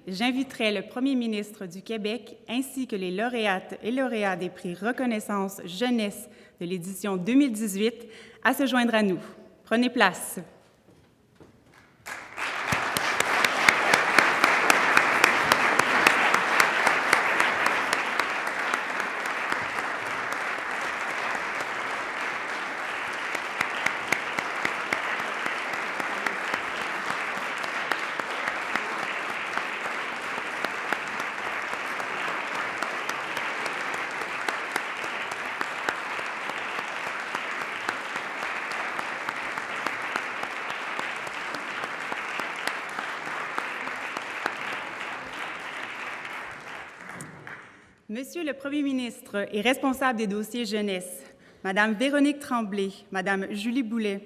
J'inviterai le Premier ministre du Québec ainsi que les lauréates et lauréats des prix Reconnaissance Jeunesse de l'édition 2018 à se joindre à nous. Prenez place. Monsieur le Premier ministre et responsable des dossiers jeunesse, Madame Véronique Tremblay, Madame Julie Boulet,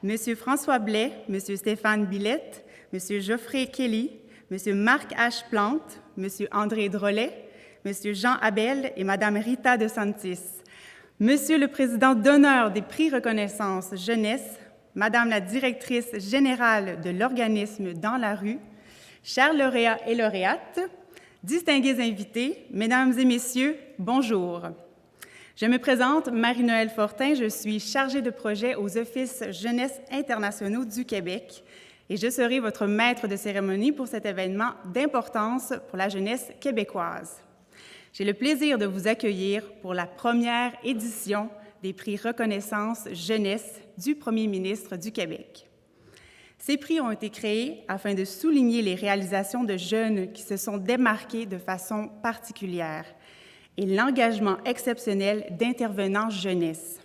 Monsieur François Blais, Monsieur Stéphane Billette, Monsieur Geoffrey Kelly, Monsieur Marc H. Plante, Monsieur André Drolet, Monsieur Jean Abel et Madame Rita De Santis, Monsieur le Président d'honneur des prix Reconnaissance Jeunesse, Madame la Directrice générale de l'organisme Dans la rue, chers lauréats et lauréates, distingués invités, Mesdames et Messieurs, bonjour. Je me présente, Marie-Noëlle Fortin, je suis chargée de projet aux Offices Jeunesse internationaux du Québec et je serai votre maître de cérémonie pour cet événement d'importance pour la jeunesse québécoise. J'ai le plaisir de vous accueillir pour la première édition des prix Reconnaissance Jeunesse du Premier ministre du Québec. Ces prix ont été créés afin de souligner les réalisations de jeunes qui se sont démarqués de façon particulière et l'engagement exceptionnel d'intervenants jeunesse.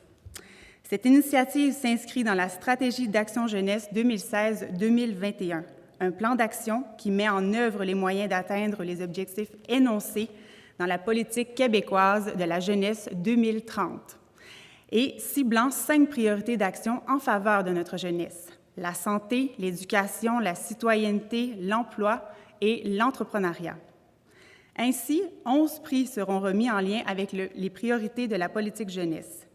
Cette initiative s'inscrit dans la stratégie d'action jeunesse 2016-2021, un plan d'action qui met en œuvre les moyens d'atteindre les objectifs énoncés dans la politique québécoise de la jeunesse 2030 et ciblant 5 priorités d'action en faveur de notre jeunesse: la santé, l'éducation, la citoyenneté, l'emploi et l'entrepreneuriat. Ainsi, 11 prix seront remis en lien avec les priorités de la politique jeunesse.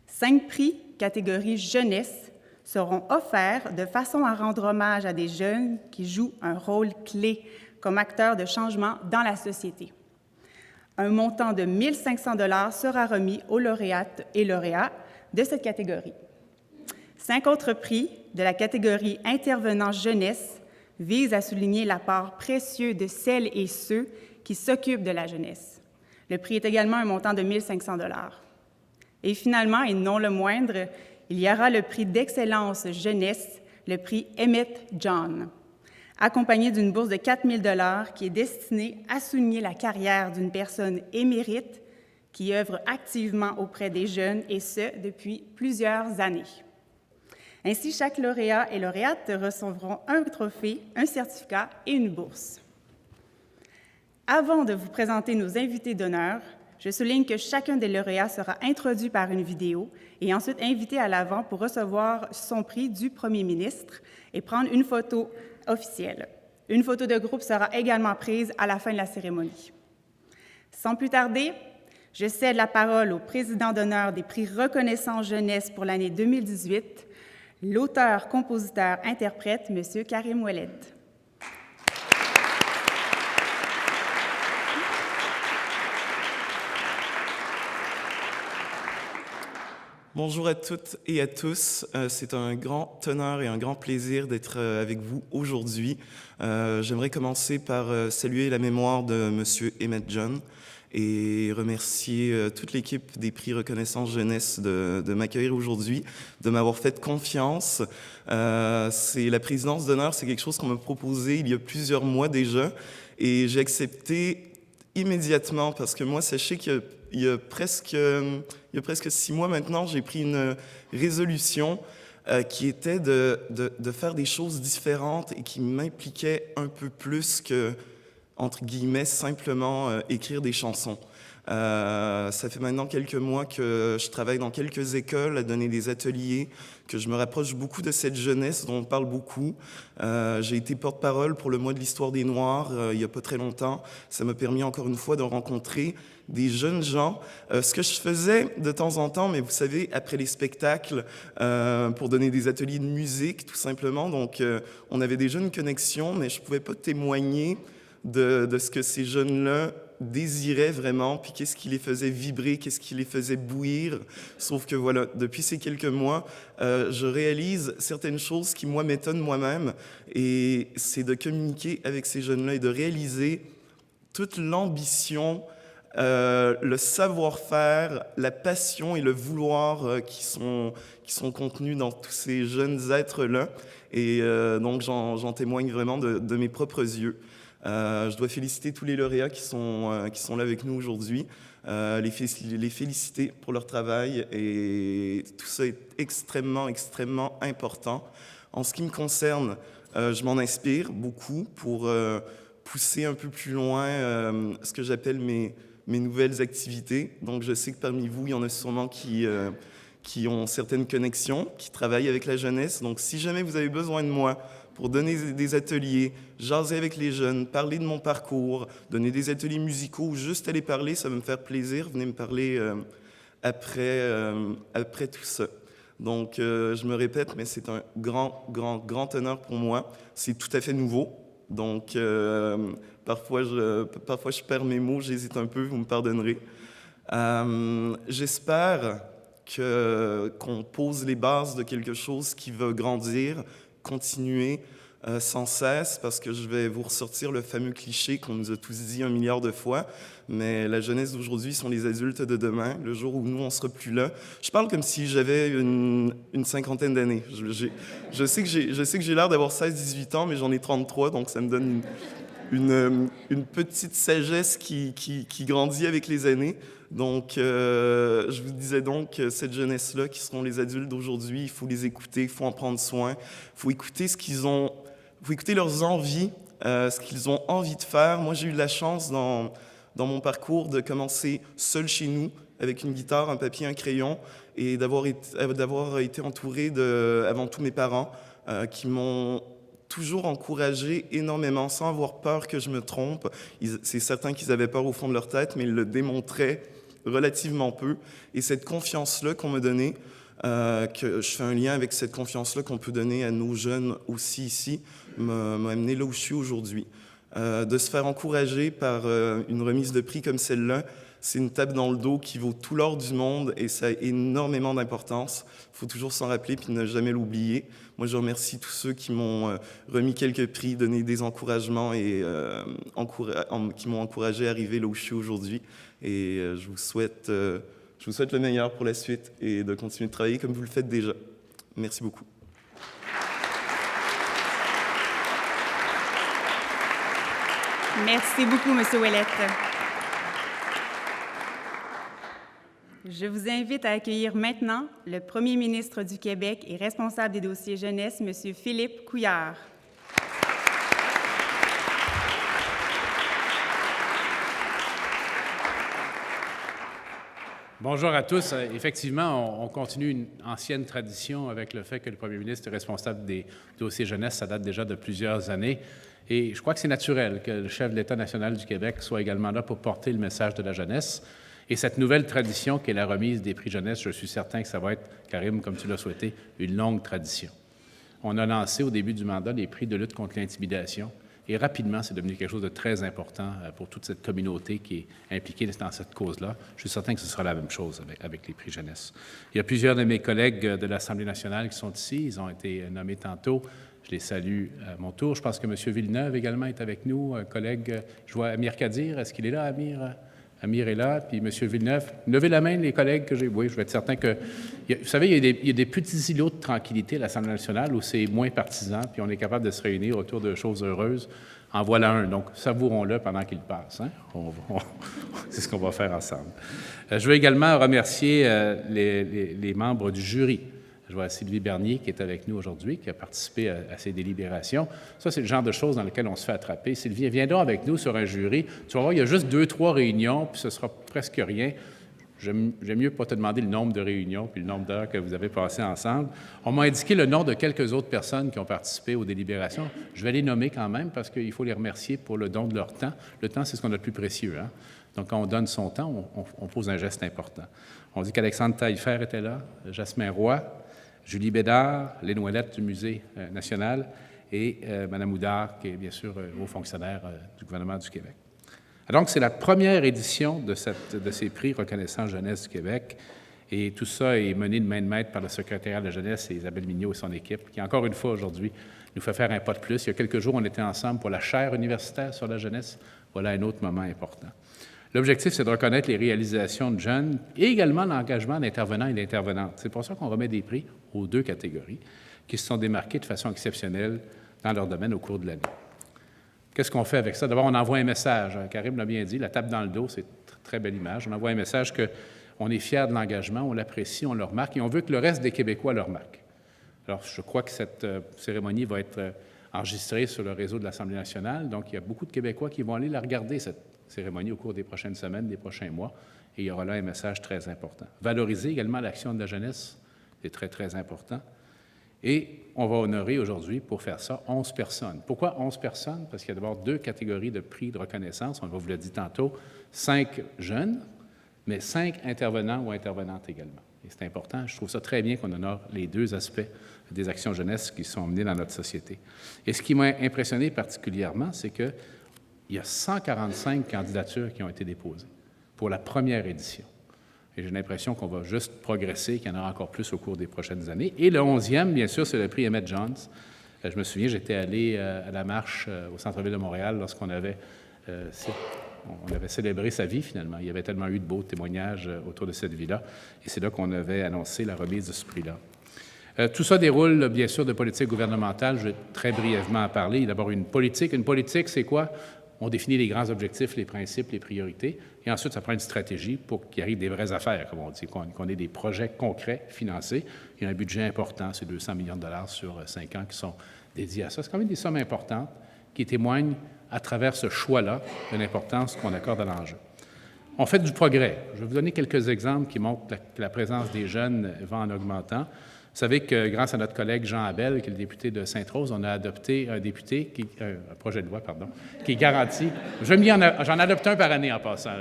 5 prix, catégorie jeunesse, seront offerts de façon à rendre hommage à des jeunes qui jouent un rôle clé comme acteurs de changement dans la société. Un montant de 1 500 $ sera remis aux lauréates et lauréats de cette catégorie. 5 autres prix de la catégorie intervenants jeunesse visent à souligner l'apport précieux de celles et ceux qui s'occupent de la jeunesse. Le prix est également un montant de 1 500 $. Et finalement, et non le moindre, il y aura le prix d'excellence jeunesse, le prix Emmett John, accompagné d'une bourse de 4 000 $ qui est destinée à souligner la carrière d'une personne émérite qui œuvre activement auprès des jeunes, et ce, depuis plusieurs années. Ainsi, chaque lauréat et lauréate recevront un trophée, un certificat et une bourse. Avant de vous présenter nos invités d'honneur, je souligne que chacun des lauréats sera introduit par une vidéo et ensuite invité à l'avant pour recevoir son prix du Premier ministre et prendre une photo officielle. Une photo de groupe sera également prise à la fin de la cérémonie. Sans plus tarder, je cède la parole au président d'honneur des prix Reconnaissance Jeunesse pour l'année 2018, l'auteur, compositeur, interprète, M. Karim Ouellet. Bonjour à toutes et à tous. C'est un grand honneur et un grand plaisir d'être avec vous aujourd'hui. J'aimerais commencer par saluer la mémoire de M. Emmett John et remercier toute l'équipe des prix Reconnaissance Jeunesse de m'accueillir aujourd'hui, de m'avoir fait confiance. C'est la présidence d'honneur, c'est quelque chose qu'on m'a proposé il y a plusieurs mois déjà, et j'ai accepté immédiatement parce que moi, sachez qu'il y a presque 6 mois maintenant, j'ai pris une résolution qui était de faire des choses différentes et qui m'impliquait un peu plus que, entre guillemets, simplement écrire des chansons. Ça fait maintenant quelques mois que je travaille dans quelques écoles à donner des ateliers, que je me rapproche beaucoup de cette jeunesse dont on parle beaucoup. J'ai été porte-parole pour le mois de l'histoire des Noirs il n'y a pas très longtemps. Ça m'a permis encore une fois de rencontrer des jeunes gens. Ce que je faisais de temps en temps, mais vous savez, après les spectacles, pour donner des ateliers de musique, tout simplement. Donc, on avait déjà une connexion, mais je ne pouvais pas témoigner de ce que ces jeunes-là désiraient vraiment, puis qu'est-ce qui les faisait vibrer, qu'est-ce qui les faisait bouillir. Sauf que voilà, depuis ces quelques mois, je réalise certaines choses qui, moi, m'étonnent moi-même, et c'est de communiquer avec ces jeunes-là et de réaliser toute l'ambition, le savoir-faire, la passion et le vouloir qui sont contenus dans tous ces jeunes êtres-là. Et donc, j'en témoigne vraiment de mes propres yeux. Je dois féliciter tous les lauréats qui sont là avec nous aujourd'hui, les féliciter pour leur travail, et tout ça est extrêmement, extrêmement important. En ce qui me concerne, je m'en inspire beaucoup pour pousser un peu plus loin ce que j'appelle mes nouvelles activités. Donc, je sais que parmi vous, il y en a sûrement qui ont certaines connexions, qui travaillent avec la jeunesse. Donc, si jamais vous avez besoin de moi pour donner des ateliers, jaser avec les jeunes, parler de mon parcours, donner des ateliers musicaux ou juste aller parler, ça va me faire plaisir. Venez me parler après tout ça. Donc, je me répète, mais c'est un grand, grand, grand honneur pour moi. C'est tout à fait nouveau. Donc, parfois, je perds mes mots, j'hésite un peu, vous me pardonnerez. J'espère qu'on pose les bases de quelque chose qui va grandir, continuer sans cesse, parce que je vais vous ressortir le fameux cliché qu'on nous a tous dit 1 milliard de fois, mais la jeunesse d'aujourd'hui sont les adultes de demain, le jour où nous, on ne sera plus là. Je parle comme si j'avais une cinquantaine d'années. Je sais que j'ai l'air d'avoir 16-18 ans, mais j'en ai 33, donc ça me donne une petite sagesse qui grandit avec les années. Donc, je vous disais donc, cette jeunesse-là, qui seront les adultes d'aujourd'hui, il faut les écouter, il faut en prendre soin, il faut écouter il faut écouter leurs envies, ce qu'ils ont envie de faire. Moi, j'ai eu la chance dans mon parcours de commencer seul chez nous, avec une guitare, un papier, un crayon, et d'avoir été entouré avant tout mes parents, qui m'ont toujours encouragé énormément, sans avoir peur que je me trompe. C'est certain qu'ils avaient peur au fond de leur tête, mais ils le démontraient relativement peu. Et cette confiance-là qu'on m'a donnée, que je fais un lien avec cette confiance-là qu'on peut donner à nos jeunes aussi ici, m'a amené là où je suis aujourd'hui. De se faire encourager par une remise de prix comme celle-là, c'est une tape dans le dos qui vaut tout l'or du monde, et ça a énormément d'importance. Il faut toujours s'en rappeler puis ne jamais l'oublier. Moi, je remercie tous ceux qui m'ont remis quelques prix, donné des encouragements et qui m'ont encouragé à arriver là où je suis aujourd'hui. Et je vous souhaite le meilleur pour la suite et de continuer de travailler comme vous le faites déjà. Merci beaucoup. Merci beaucoup, M. Ouellette. Je vous invite à accueillir maintenant le Premier ministre du Québec et responsable des dossiers jeunesse, M. Philippe Couillard. Bonjour à tous. Effectivement, on continue une ancienne tradition avec le fait que le premier ministre est responsable des dossiers jeunesse. Ça date déjà de plusieurs années. Et je crois que c'est naturel que le chef de l'État national du Québec soit également là pour porter le message de la jeunesse. Et cette nouvelle tradition qui est la remise des prix jeunesse, je suis certain que ça va être, Karim, comme tu l'as souhaité, une longue tradition. On a lancé au début du mandat les prix de lutte contre l'intimidation. Et rapidement, c'est devenu quelque chose de très important pour toute cette communauté qui est impliquée dans cette cause-là. Je suis certain que ce sera la même chose avec les prix jeunesse. Il y a plusieurs de mes collègues de l'Assemblée nationale qui sont ici. Ils ont été nommés tantôt. Je les salue à mon tour. Je pense que M. Villeneuve également est avec nous. Collègue, je vois Amir Kadir. Est-ce qu'il est là, Amir? Amir est là, puis M. Villeneuve. Levez la main, les collègues que j'ai. Oui, je vais être certain que... Vous savez, il y a des petits îlots de tranquillité à l'Assemblée nationale où c'est moins partisan, puis on est capable de se réunir autour de choses heureuses. En voilà un. Donc, savourons-le pendant qu'il passe. Hein? C'est ce qu'on va faire ensemble. Je veux également remercier les membres du jury Je vois Sylvie Bernier qui est avec nous aujourd'hui, qui a participé à ces délibérations. Ça, c'est le genre de choses dans lesquelles on se fait attraper. Sylvie, viens donc avec nous sur un jury. Tu vas voir, il y a juste 2-3 réunions, puis ce sera presque rien. J'aime mieux pas te demander le nombre de réunions puis le nombre d'heures que vous avez passées ensemble. On m'a indiqué le nom de quelques autres personnes qui ont participé aux délibérations. Je vais les nommer quand même parce qu'il faut les remercier pour le don de leur temps. Le temps, c'est ce qu'on a de plus précieux, hein? Donc, quand on donne son temps, on pose un geste important. On dit qu'Alexandre Taillefer était là, Jasmin Roy, Julie Bédard, Lynn Ouellette du Musée national et Mme Oudard, qui est bien sûr haut fonctionnaire du gouvernement du Québec. Donc, c'est la première édition de ces prix Reconnaissance Jeunesse du Québec. Et tout ça est mené de main de maître par le secrétariat de la jeunesse et Isabelle Mignot et son équipe, qui, encore une fois, aujourd'hui, nous fait faire un pas de plus. Il y a quelques jours, on était ensemble pour la chaire universitaire sur la jeunesse. Voilà un autre moment important. L'objectif, c'est de reconnaître les réalisations de jeunes et également l'engagement d'intervenants et d'intervenantes. C'est pour ça qu'on remet des prix aux 2 catégories qui se sont démarquées de façon exceptionnelle dans leur domaine au cours de l'année. Qu'est-ce qu'on fait avec ça? D'abord, on envoie un message. Karim l'a bien dit, la tape dans le dos, c'est une très belle image. On envoie un message qu'on est fiers de l'engagement, on l'apprécie, on le remarque et on veut que le reste des Québécois le remarque. Alors, je crois que cette cérémonie va être enregistrée sur le réseau de l'Assemblée nationale. Donc, il y a beaucoup de Québécois qui vont aller la regarder, cette cérémonie, au cours des prochaines semaines, des prochains mois. Et il y aura là un message très important. Valoriser également l'action de la jeunesse, c'est très, très important. Et on va honorer aujourd'hui, pour faire ça, 11 personnes. Pourquoi 11 personnes? Parce qu'il y a d'abord 2 catégories de prix de reconnaissance. On vous l'a dit tantôt, 5 jeunes, mais 5 intervenants ou intervenantes également. Et c'est important. Je trouve ça très bien qu'on honore les 2 aspects des actions jeunesse qui sont menées dans notre société. Et ce qui m'a impressionné particulièrement, c'est qu'il y a 145 candidatures qui ont été déposées pour la première édition. Et j'ai l'impression qu'on va juste progresser, qu'il y en aura encore plus au cours des prochaines années. Et le 11e, bien sûr, c'est le prix Emmett Jones. Je me souviens, j'étais allé à la marche au centre-ville de Montréal lorsqu'on avait célébré sa vie, finalement. Il y avait tellement eu de beaux témoignages autour de cette vie-là. Et c'est là qu'on avait annoncé la remise de ce prix-là. Tout ça déroule, bien sûr, de politique gouvernementale. Je vais très brièvement en parler. D'abord, une politique. Une politique, c'est quoi? On définit les grands objectifs, les principes, les priorités, et ensuite, ça prend une stratégie pour qu'il arrive des vraies affaires, comme on dit, qu'on ait des projets concrets financés. Il y a un budget important, c'est 200 millions de dollars sur 5 ans qui sont dédiés à ça. C'est quand même des sommes importantes qui témoignent, à travers ce choix-là, de l'importance qu'on accorde à l'enjeu. On fait du progrès. Je vais vous donner quelques exemples qui montrent que la présence des jeunes va en augmentant. Vous savez que grâce à notre collègue Jean Abel, qui est le député de Sainte-Rose, on a adopté un projet de loi, qui garantit... J'en adopte un par année en passant.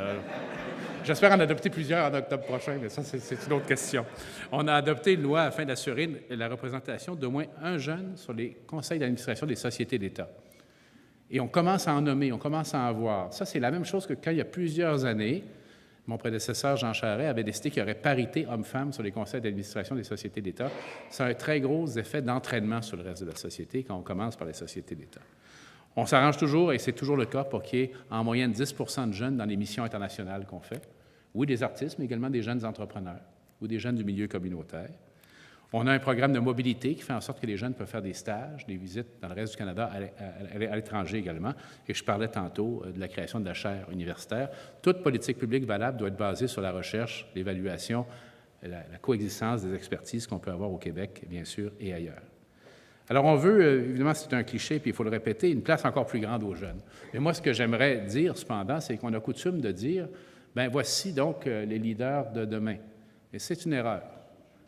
J'espère en adopter plusieurs en octobre prochain, mais ça, c'est une autre question. On a adopté une loi afin d'assurer la représentation d'au moins un jeune sur les conseils d'administration des sociétés d'État. Et on commence à en nommer, on commence à en voir. Ça, c'est la même chose que quand il y a plusieurs années, mon prédécesseur, Jean Charest, avait décidé qu'il y aurait parité hommes-femmes sur les conseils d'administration des sociétés d'État. Ça a un très gros effet d'entraînement sur le reste de la société quand on commence par les sociétés d'État. On s'arrange toujours, et c'est toujours le cas, pour qu'il y ait en moyenne 10 de jeunes dans les missions internationales qu'on fait. Oui, des artistes, mais également des jeunes entrepreneurs ou des jeunes du milieu communautaire. On a un programme de mobilité qui fait en sorte que les jeunes peuvent faire des stages, des visites dans le reste du Canada, à l'étranger également. Et je parlais tantôt de la création de la chaire universitaire. Toute politique publique valable doit être basée sur la recherche, l'évaluation, la coexistence des expertises qu'on peut avoir au Québec, bien sûr, et ailleurs. Alors, on veut, évidemment, c'est un cliché, puis il faut le répéter, une place encore plus grande aux jeunes. Mais moi, ce que j'aimerais dire, cependant, c'est qu'on a coutume de dire, bien, voici donc les leaders de demain. Et c'est une erreur.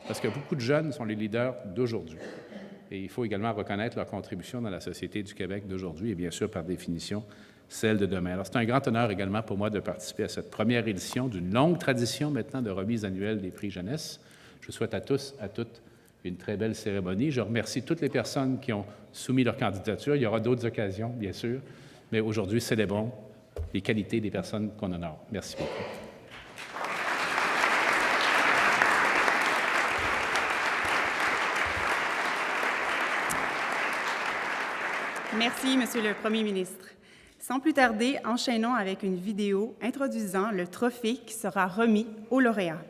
Parce que beaucoup de jeunes sont les leaders d'aujourd'hui. Et il faut également reconnaître leur contribution dans la société du Québec d'aujourd'hui et bien sûr, par définition, celle de demain. Alors, c'est un grand honneur également pour moi de participer à cette première édition d'une longue tradition maintenant de remise annuelle des prix jeunesse. Je souhaite à tous, à toutes, une très belle cérémonie. Je remercie toutes les personnes qui ont soumis leur candidature. Il y aura d'autres occasions, bien sûr, mais aujourd'hui, célébrons les qualités des personnes qu'on honore. Merci beaucoup. Merci, Monsieur le Premier ministre. Sans plus tarder, enchaînons avec une vidéo introduisant le trophée qui sera remis aux lauréats.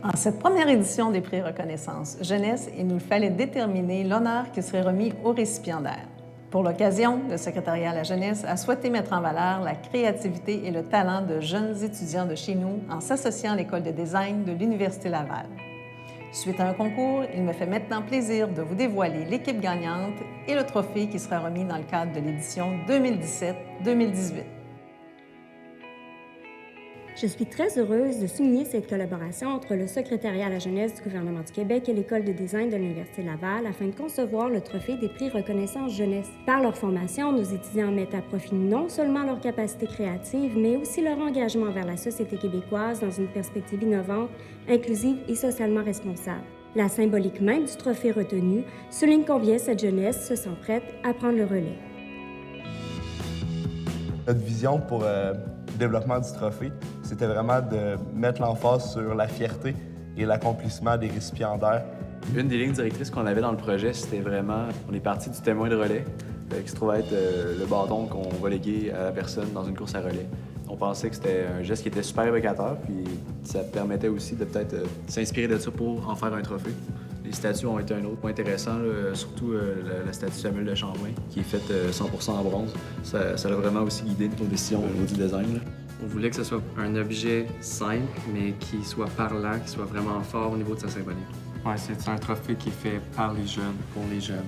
En cette première édition des prix Reconnaissance Jeunesse, il nous fallait déterminer l'honneur qui serait remis aux récipiendaires. Pour l'occasion, le secrétariat à la jeunesse a souhaité mettre en valeur la créativité et le talent de jeunes étudiants de chez nous en s'associant à l'École de design de l'Université Laval. Suite à un concours, il me fait maintenant plaisir de vous dévoiler l'équipe gagnante et le trophée qui sera remis dans le cadre de l'édition 2017-2018. Je suis très heureuse de souligner cette collaboration entre le Secrétariat à la jeunesse du gouvernement du Québec et l'École de design de l'Université Laval afin de concevoir le trophée des prix Reconnaissance Jeunesse. Par leur formation, nos étudiants mettent à profit non seulement leur capacité créative, mais aussi leur engagement vers la société québécoise dans une perspective innovante, inclusive et socialement responsable. La symbolique même du trophée retenu souligne combien cette jeunesse se sent prête à prendre le relais. Notre vision pour le développement du trophée, c'était vraiment de mettre l'emphase sur la fierté et l'accomplissement des récipiendaires. Une des lignes directrices qu'on avait dans le projet, c'était vraiment, on est parti du témoin de relais, qui se trouve être le bâton qu'on va léguer à la personne dans une course à relais. On pensait que c'était un geste qui était super évocateur, puis ça permettait aussi de peut-être s'inspirer de ça pour en faire un trophée. Les statues ont été un autre point intéressant, là, surtout la statue Samuel de Champlain, qui est faite 100% en bronze. Ça a vraiment aussi guidé nos décisions au niveau du design, là. On voulait que ce soit un objet simple, mais qui soit parlant, qui soit vraiment fort au niveau de sa symbolique. Ouais, c'est un trophée qui est fait par les jeunes, pour les jeunes.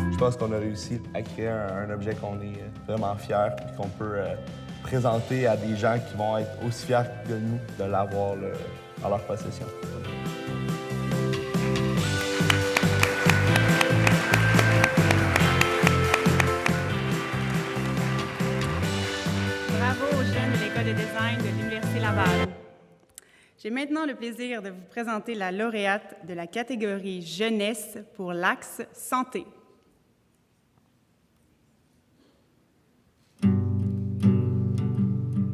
Je pense qu'on a réussi à créer un objet qu'on est vraiment fiers et qu'on peut présenter à des gens qui vont être aussi fiers que nous de l'avoir en leur possession. Bravo aux jeunes de l'École de design de l'Université Laval. J'ai maintenant le plaisir de vous présenter la lauréate de la catégorie Jeunesse pour l'axe Santé.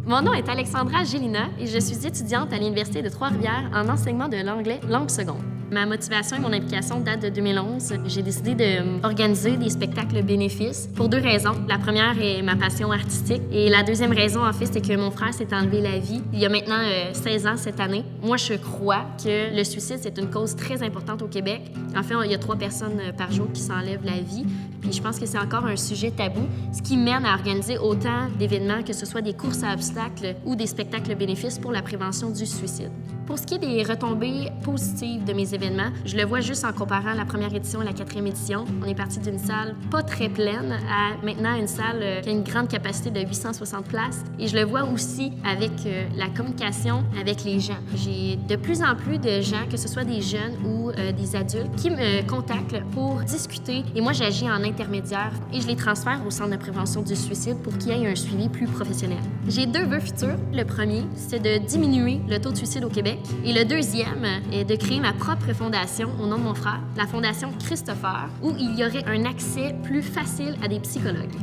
Mon nom est Alexandra Gélina et je suis étudiante à l'Université de Trois-Rivières en enseignement de l'anglais langue seconde. Ma motivation et mon implication datent de 2011. J'ai décidé d'organiser des spectacles bénéfices pour deux raisons. La première est ma passion artistique et la deuxième raison, en fait, c'est que mon frère s'est enlevé la vie il y a maintenant 16 ans cette année. Moi, je crois que le suicide, c'est une cause très importante au Québec. En fait, il y a 3 personnes par jour qui s'enlèvent la vie. Puis je pense que c'est encore un sujet tabou, ce qui mène à organiser autant d'événements, que ce soit des courses à obstacles ou des spectacles bénéfices pour la prévention du suicide. Pour ce qui est des retombées positives de mes événements, je le vois juste en comparant la première édition et la 4e édition. On est parti d'une salle pas très pleine à maintenant une salle qui a une grande capacité de 860 places. Et je le vois aussi avec la communication avec les gens. J'ai de plus en plus de gens, que ce soit des jeunes ou des adultes, qui me contactent pour discuter. Et moi, j'agis en intermédiaire et je les transfère au Centre de prévention du suicide pour qu'il y ait un suivi plus professionnel. J'ai 2 vœux futurs. Le premier, c'est de diminuer le taux de suicide au Québec. Et le deuxième est de créer ma propre fondation au nom de mon frère, la Fondation Christopher, où il y aurait un accès plus facile à des psychologues.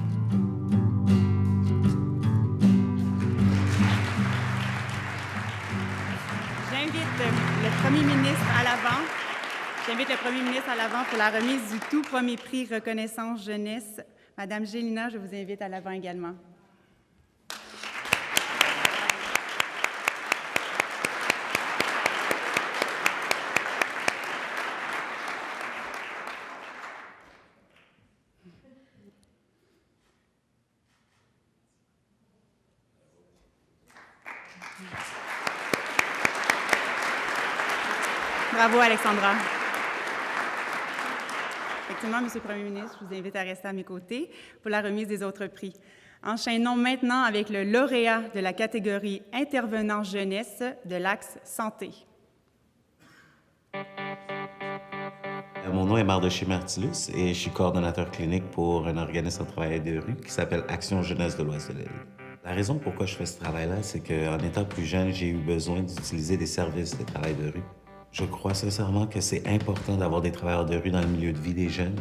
J'invite le Premier ministre à l'avant. J'invite le Premier ministre à l'avant pour la remise du tout premier prix Reconnaissance Jeunesse. Madame Gélina, je vous invite à l'avant également. Bravo, Alexandra. Effectivement, Monsieur le Premier ministre, je vous invite à rester à mes côtés pour la remise des autres prix. Enchaînons maintenant avec le lauréat de la catégorie Intervenant jeunesse de l'axe Santé. Mon nom est Mardoché Martilus et je suis coordonnateur clinique pour un organisme de travail de rue qui s'appelle Action Jeunesse de l'Ouest de l'île. La raison pourquoi je fais ce travail-là, c'est qu'en étant plus jeune, j'ai eu besoin d'utiliser des services de travail de rue. Je crois sincèrement que c'est important d'avoir des travailleurs de rue dans le milieu de vie des jeunes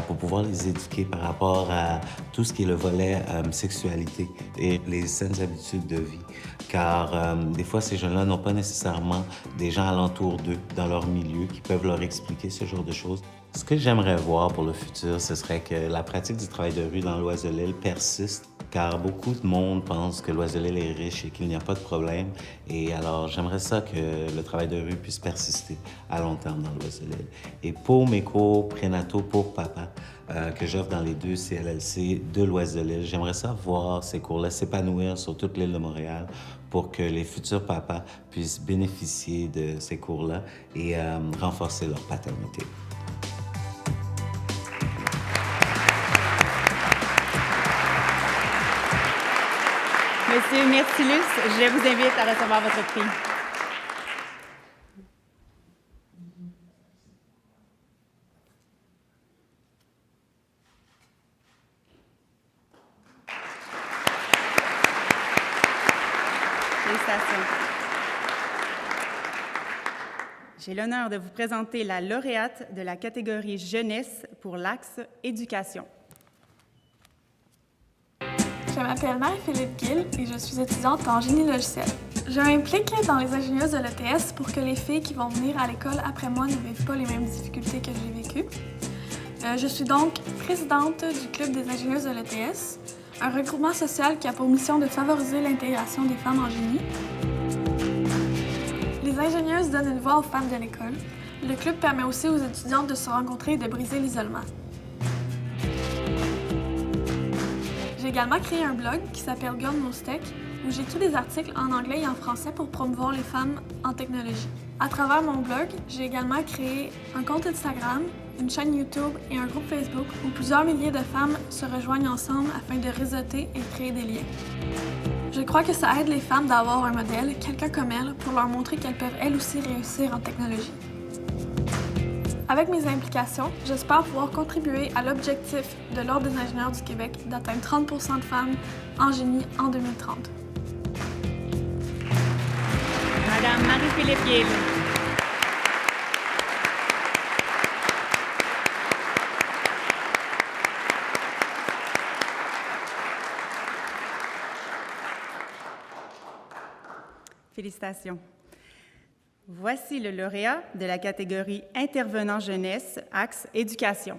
pour pouvoir les éduquer par rapport à tout ce qui est le volet sexualité et les saines habitudes de vie. Car des fois, ces jeunes-là n'ont pas nécessairement des gens alentour d'eux, dans leur milieu, qui peuvent leur expliquer ce genre de choses. Ce que j'aimerais voir pour le futur, ce serait que la pratique du travail de rue dans l'Oise-de-l'Île persiste, car beaucoup de monde pense que l'Oise-de-l'Île est riche et qu'il n'y a pas de problème. Et alors, j'aimerais ça que le travail de rue puisse persister à long terme dans l'Oise-de-l'Île. Et pour mes cours prénataux pour papa, que j'offre dans les 2 CLLC de l'Oise-de-l'Île, j'aimerais ça voir ces cours-là s'épanouir sur toute l'île de Montréal pour que les futurs papas puissent bénéficier de ces cours-là et renforcer leur paternité. Monsieur Myrtilus, je vous invite à recevoir votre prix. Félicitations. J'ai l'honneur de vous présenter la lauréate de la catégorie jeunesse pour l'axe éducation. Je m'appelle Marie-Philippe Gill et je suis étudiante en génie logiciel. Je m'implique dans les ingénieuses de l'ETS pour que les filles qui vont venir à l'école après moi ne vivent pas les mêmes difficultés que j'ai vécues. Je suis donc présidente du Club des ingénieuses de l'ETS, un regroupement social qui a pour mission de favoriser l'intégration des femmes en génie. Les ingénieuses donnent une voix aux femmes de l'école. Le club permet aussi aux étudiantes de se rencontrer et de briser l'isolement. J'ai également créé un blog qui s'appelle Girl Knows Tech, où j'écris des articles en anglais et en français pour promouvoir les femmes en technologie. À travers mon blog, j'ai également créé un compte Instagram, une chaîne YouTube et un groupe Facebook où plusieurs milliers de femmes se rejoignent ensemble afin de réseauter et créer des liens. Je crois que ça aide les femmes d'avoir un modèle, quelqu'un comme elles, pour leur montrer qu'elles peuvent elles aussi réussir en technologie. Avec mes implications, j'espère pouvoir contribuer à l'objectif de l'Ordre des ingénieurs du Québec d'atteindre 30% de femmes en génie en 2030. Madame Marie-Philippe Gill. Félicitations. Voici le lauréat de la catégorie Intervenant jeunesse, axe éducation.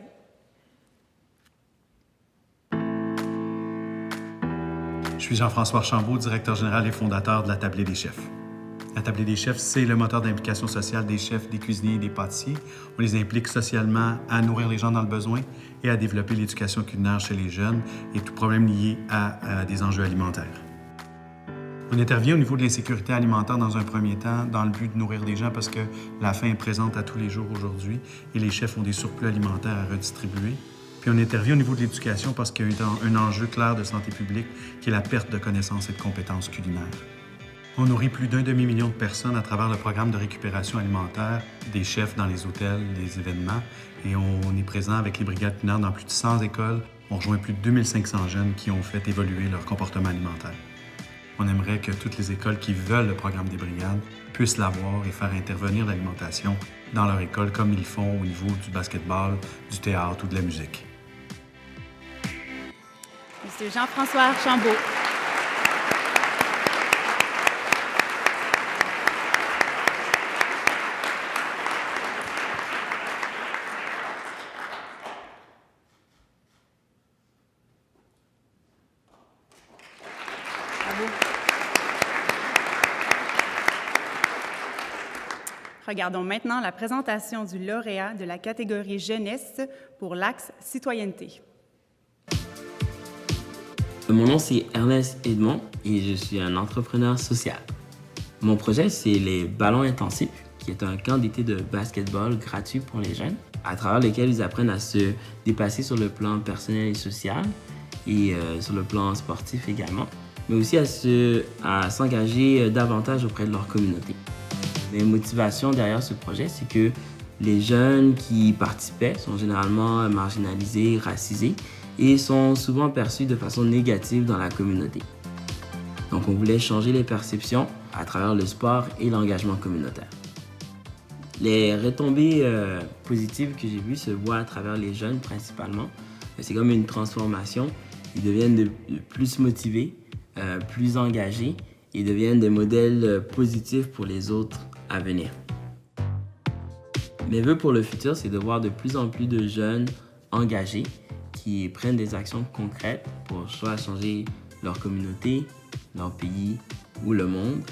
Je suis Jean-François Archambault, directeur général et fondateur de la Tablée des chefs. La Tablée des chefs, c'est le moteur d'implication sociale des chefs, des cuisiniers et des pâtissiers. On les implique socialement à nourrir les gens dans le besoin et à développer l'éducation culinaire chez les jeunes et tout problème lié à des enjeux alimentaires. On intervient au niveau de l'insécurité alimentaire dans un premier temps, dans le but de nourrir des gens parce que la faim est présente à tous les jours aujourd'hui et les chefs ont des surplus alimentaires à redistribuer. Puis on intervient au niveau de l'éducation parce qu'il y a un enjeu clair de santé publique qui est la perte de connaissances et de compétences culinaires. On nourrit plus d'1 demi-million de personnes à travers le programme de récupération alimentaire des chefs dans les hôtels, les événements et on est présent avec les brigades culinaires dans plus de 100 écoles. On rejoint plus de 2500 jeunes qui ont fait évoluer leur comportement alimentaire. On aimerait que toutes les écoles qui veulent le programme des brigades puissent l'avoir et faire intervenir l'alimentation dans leur école comme ils font au niveau du basketball, du théâtre ou de la musique. Monsieur Jean-François Archambault. Regardons maintenant la présentation du lauréat de la catégorie jeunesse pour l'axe citoyenneté. Mon nom, c'est Ernest Edmond et je suis un entrepreneur social. Mon projet, c'est les ballons intensifs, qui est un camp d'été de basketball gratuit pour les jeunes, à travers lequel ils apprennent à se dépasser sur le plan personnel et social et sur le plan sportif également, mais aussi à s'engager davantage auprès de leur communauté. Les motivations derrière ce projet, c'est que les jeunes qui participaient sont généralement marginalisés, racisés et sont souvent perçus de façon négative dans la communauté. Donc on voulait changer les perceptions à travers le sport et l'engagement communautaire. Les retombées positives que j'ai vues se voient à travers les jeunes principalement. C'est comme une transformation. Ils deviennent de plus motivés, plus engagés et deviennent des modèles positifs pour les autres à venir. Mes vœux pour le futur, c'est de voir de plus en plus de jeunes engagés qui prennent des actions concrètes pour soit changer leur communauté, leur pays ou le monde.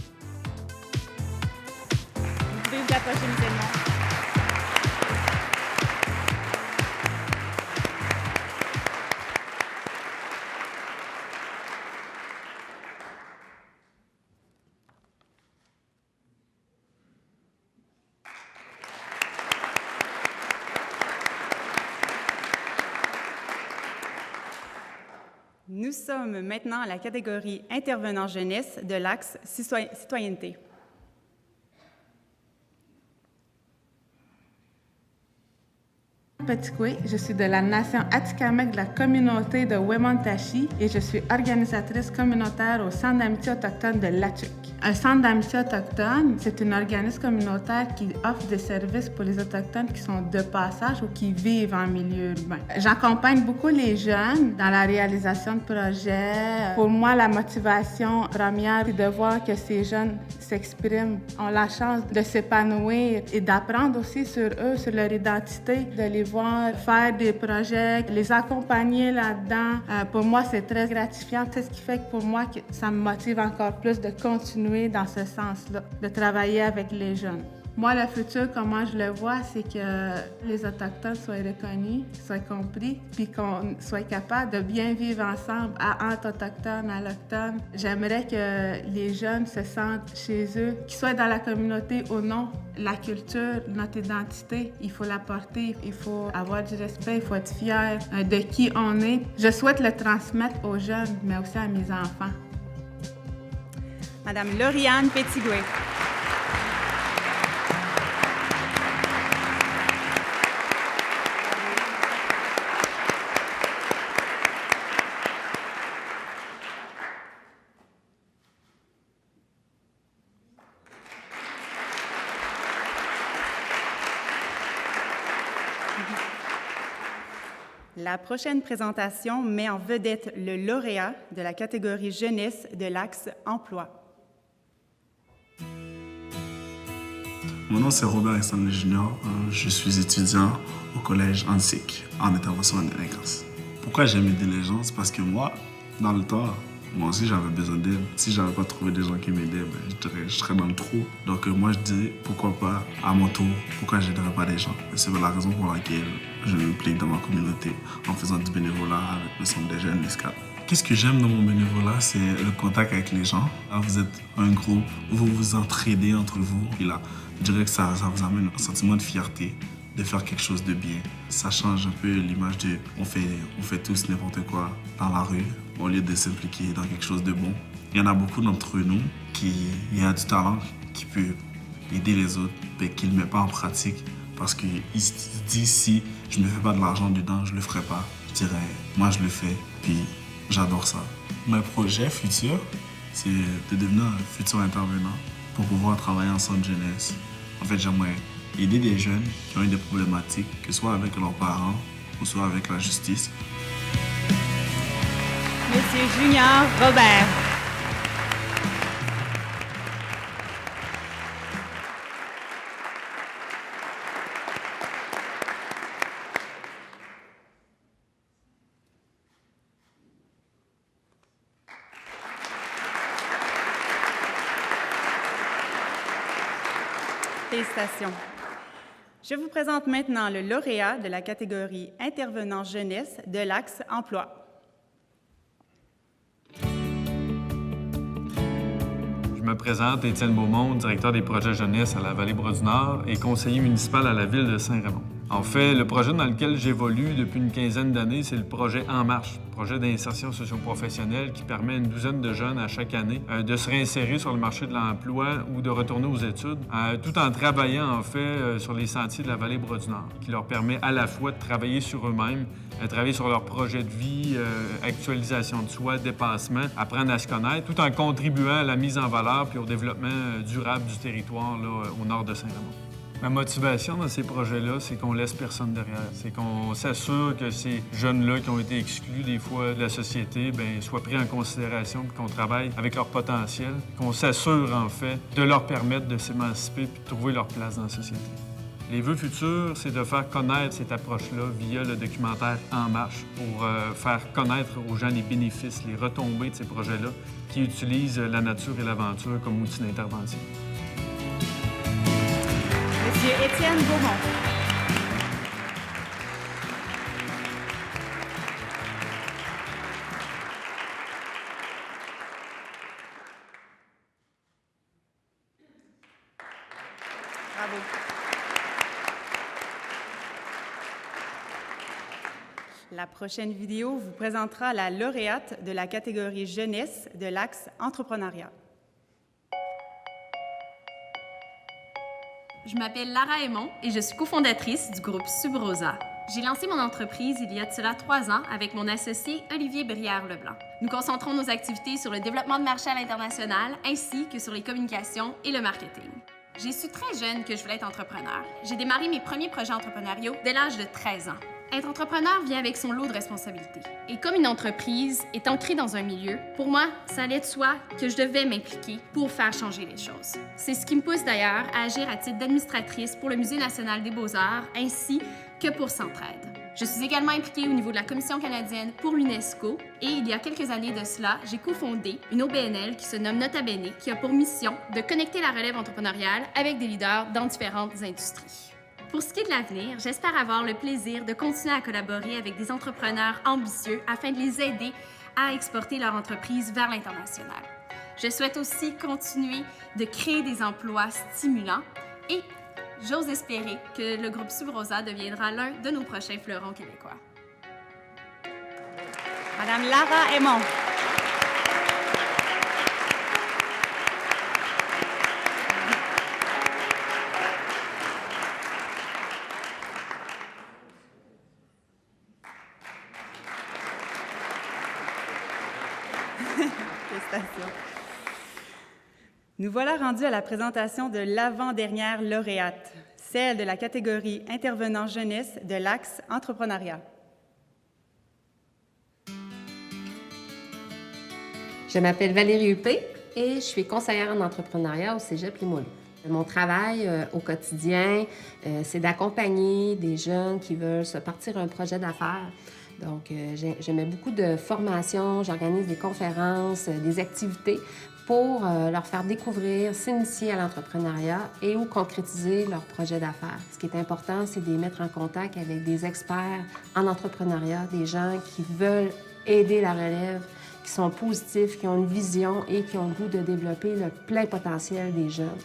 Vous pouvez vous approcher mutuellement. Nous sommes maintenant à la catégorie intervenant jeunesse de l'axe citoyenneté. Petikwe, je suis de la nation Atikamekw de la communauté de Wemontachi et je suis organisatrice communautaire au Centre d'amitié autochtone de Latchuk. Un centre d'amitié autochtone, c'est un organisme communautaire qui offre des services pour les Autochtones qui sont de passage ou qui vivent en milieu urbain. J'accompagne beaucoup les jeunes dans la réalisation de projets. Pour moi, la motivation première, c'est de voir que ces jeunes s'expriment, ont la chance de s'épanouir et d'apprendre aussi sur eux, sur leur identité, de les voir faire des projets, les accompagner là-dedans. Pour moi, c'est très gratifiant. C'est ce qui fait que pour moi, ça me motive encore plus de continuer dans ce sens-là, de travailler avec les jeunes. Moi, le futur, comment je le vois, c'est que les Autochtones soient reconnus, soient compris, puis qu'on soit capable de bien vivre ensemble entre Autochtones, allochtones. J'aimerais que les jeunes se sentent chez eux, qu'ils soient dans la communauté ou non. La culture, notre identité, il faut la porter, il faut avoir du respect, il faut être fier de qui on est. Je souhaite le transmettre aux jeunes, mais aussi à mes enfants. Madame Lauriane Petigoué. La prochaine présentation met en vedette le lauréat de la catégorie jeunesse de l'axe emploi. Mon nom c'est Robert Stanley Junior. Je suis étudiant au collège ANSIC en intervention en délinquance. Pourquoi j'aime aider les gens? C'est parce que moi, dans le temps, moi aussi j'avais besoin d'aide. Si j'avais pas trouvé des gens qui m'aidaient, je serais dans le trou. Donc moi je dis pourquoi pas à mon tour, pourquoi j'aiderais pas des gens. C'est la raison pour laquelle je m'implique dans ma communauté en faisant du bénévolat avec le centre des jeunes l'USCAP. Qu'est-ce que j'aime dans mon bénévolat, c'est le contact avec les gens. Alors, vous êtes un groupe, vous vous entraidez entre vous. Et là, je dirais que ça vous amène un sentiment de fierté, de faire quelque chose de bien. Ça change un peu l'image de on fait tous n'importe quoi dans la rue, au lieu de s'impliquer dans quelque chose de bon. Il y en a beaucoup d'entre nous qui ont du talent, qui peut aider les autres, mais qui ne le met pas en pratique parce qu'il se dit si je ne me fais pas de l'argent dedans, je ne le ferai pas. Je dirais, moi je le fais, puis j'adore ça. Mon projet futur, c'est de devenir un futur intervenant pour pouvoir travailler en centre jeunesse. En fait, j'aimerais aider des jeunes qui ont eu des problématiques, que ce soit avec leurs parents ou soit avec la justice. Monsieur Junior Robert. Félicitations. Je vous présente maintenant le lauréat de la catégorie intervenant jeunesse de l'axe emploi. Je me présente, Étienne Beaumont, directeur des projets jeunesse à la Vallée-Bras-du-Nord et conseiller municipal à la ville de Saint-Raymond. En fait, le projet dans lequel j'évolue depuis une quinzaine d'années, c'est le projet En Marche, projet d'insertion socio-professionnelle qui permet à une douzaine de jeunes à chaque année de se réinsérer sur le marché de l'emploi ou de retourner aux études, tout en travaillant en fait sur les sentiers de la Vallée-Bras-du-Nord, qui leur permet à la fois de travailler sur eux-mêmes, travailler sur leur projet de vie, actualisation de soi, dépassement, apprendre à se connaître, tout en contribuant à la mise en valeur puis au développement durable du territoire là, au nord de Saint-Raymond. Ma motivation dans ces projets-là, c'est qu'on laisse personne derrière. C'est qu'on s'assure que ces jeunes-là qui ont été exclus des fois de la société soient pris en considération puis qu'on travaille avec leur potentiel, qu'on s'assure en fait de leur permettre de s'émanciper puis de trouver leur place dans la société. Les vœux futurs, c'est de faire connaître cette approche-là via le documentaire En Marche pour faire connaître aux gens les bénéfices, les retombées de ces projets-là qui utilisent la nature et l'aventure comme outil d'intervention. Monsieur Étienne Beaumont. Bravo. La prochaine vidéo vous présentera la lauréate de la catégorie jeunesse de l'axe entrepreneuriat. Je m'appelle Lara Aymon et je suis cofondatrice du groupe Subrosa. J'ai lancé mon entreprise il y a de cela 3 ans avec mon associé Olivier Brière-Leblanc. Nous concentrons nos activités sur le développement de marché à l'international ainsi que sur les communications et le marketing. J'ai su très jeune que je voulais être entrepreneur. J'ai démarré mes premiers projets entrepreneuriaux dès l'âge de 13 ans. Être entrepreneur vient avec son lot de responsabilités. Et comme une entreprise est ancrée dans un milieu, pour moi, ça allait de soi que je devais m'impliquer pour faire changer les choses. C'est ce qui me pousse d'ailleurs à agir à titre d'administratrice pour le Musée national des beaux-arts ainsi que pour Centraide. Je suis également impliquée au niveau de la Commission canadienne pour l'UNESCO et il y a quelques années de cela, j'ai cofondé une OBNL qui se nomme Nota Bene, qui a pour mission de connecter la relève entrepreneuriale avec des leaders dans différentes industries. Pour ce qui est de l'avenir, j'espère avoir le plaisir de continuer à collaborer avec des entrepreneurs ambitieux afin de les aider à exporter leur entreprise vers l'international. Je souhaite aussi continuer de créer des emplois stimulants et j'ose espérer que le groupe Subrosa deviendra l'un de nos prochains fleurons québécois. Madame Lara Aymon. Félicitations. Nous voilà rendus à la présentation de l'avant-dernière lauréate, celle de la catégorie intervenant jeunesse de l'axe entrepreneuriat. Je m'appelle Valérie Huppé et je suis conseillère en entrepreneuriat au Cégep Limoilou. Mon travail au quotidien, c'est d'accompagner des jeunes qui veulent se partir un projet d'affaires. Donc, je mets beaucoup de formations, j'organise des conférences, des activités pour leur faire découvrir, s'initier à l'entrepreneuriat et ou concrétiser leur projet d'affaires. Ce qui est important, c'est de les mettre en contact avec des experts en entrepreneuriat, des gens qui veulent aider la relève, qui sont positifs, qui ont une vision et qui ont le goût de développer le plein potentiel des jeunes.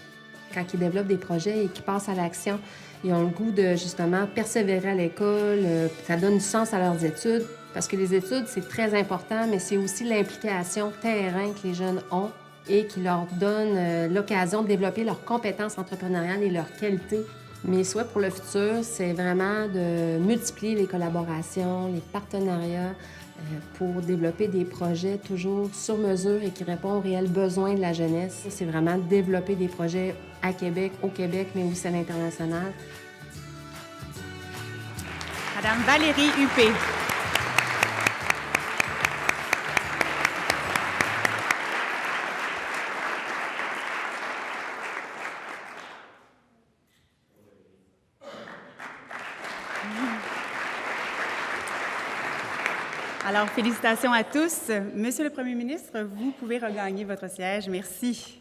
Quand ils développent des projets et qu'ils passent à l'action, ils ont le goût de, justement, persévérer à l'école. Ça donne du sens à leurs études, parce que les études, c'est très important, mais c'est aussi l'implication terrain que les jeunes ont et qui leur donne l'occasion de développer leurs compétences entrepreneuriales et leurs qualités. Mes souhaits pour le futur, c'est vraiment de multiplier les collaborations, les partenariats, pour développer des projets toujours sur mesure et qui répondent aux réels besoins de la jeunesse. C'est vraiment développer des projets à Québec, au Québec, mais aussi à l'international. Madame Valérie Huppé. Alors, félicitations à tous. Monsieur le Premier ministre, vous pouvez regagner votre siège. Merci.